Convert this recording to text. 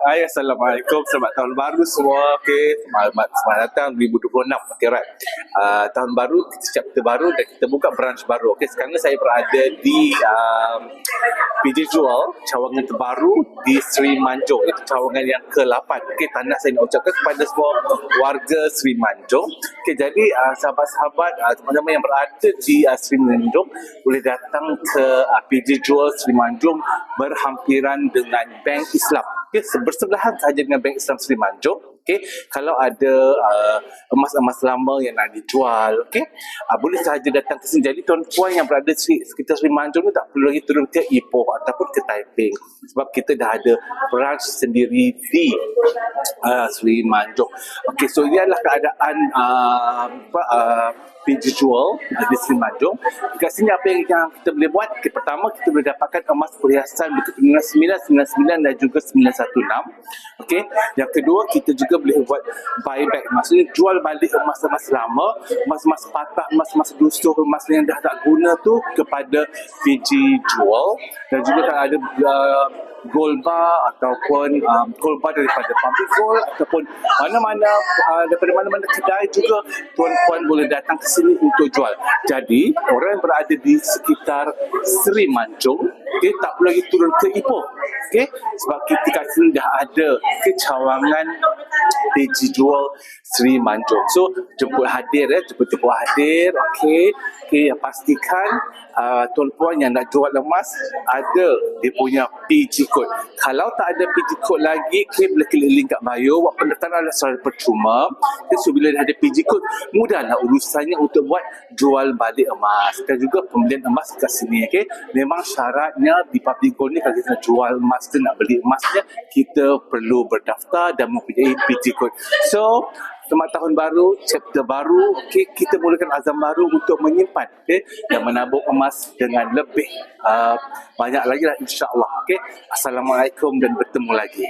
Hai, Assalamualaikum. Selamat tahun baru semua. Okey, selamat datang 2026. Okey, right. Tahun baru, chapter baru dan kita buka branch baru. Okey, sekarang saya berada di PJ Jewel, cawangan terbaru di Seri Manjung. Itu cawangan yang ke-8. Okey, tanda saya nak ucapkan kepada semua warga Seri Manjung. Okey, jadi sahabat-sahabat, teman-teman yang berada di Seri Manjung boleh datang ke PJ Jewel Seri Manjung berhampiran dengan Bank Islam. Okay, bersebelahan sahaja dengan Bank Islam Seri Manjung. Okay, kalau ada emas-emas lama yang nak dijual, okay, boleh sahaja datang ke sini. Jadi tuan-puan yang berada di sekitar Seri Manjung ni tak perlu lagi turun ke Ipoh ataupun ke Taiping, sebab kita dah ada branch sendiri di Seri Manjung. Okay, so ini adalah keadaan PJ Jewel di Seri Manjung. Kat sini apa yang kita boleh buat? Okay, pertama kita boleh dapatkan emas perhiasan bentuk 9999 dan juga 916. Okey, yang kedua kita juga boleh buat buyback, maksudnya jual balik emas-emas lama, emas-emas patah, emas-emas dusuh, emas yang dah tak guna tu kepada PJ Jewel. Dan juga kalau ada gold bar ataupun gold bar daripada Pumping Gold ataupun mana-mana daripada mana-mana kedai juga tuan-puan boleh datang ke sini untuk jual. Jadi orang yang berada di sekitar Seri Manjung, okay, tak perlu lagi turun ke Ipoh, okay, sebab kita kat sini dah ada kecawangan PJ Jewel Seri Manjung. So jemput hadir, jemput hadir. Okay, pastikan tuan-puan yang nak jual emas ada dia punya PG code. Kalau tak ada PG code lagi, boleh klik link kat bio. Buat pendaftaran adalah secara percuma. So bila dah ada PG code, mudahlah urusannya untuk buat jual balik emas dan juga pembelian emas kat sini. Okay, memang syaratnya di Pumping Gold ni kalau kita nak jual emas tu, nak beli emasnya, kita perlu berdaftar dan mempunyai PG code. So selamat tahun baru, chapter baru. Okay, kita mulakan azam baru untuk menyimpan, okay, dan menabung emas dengan lebih banyak lagi lah, insya-Allah. Okay, Assalamualaikum dan bertemu lagi.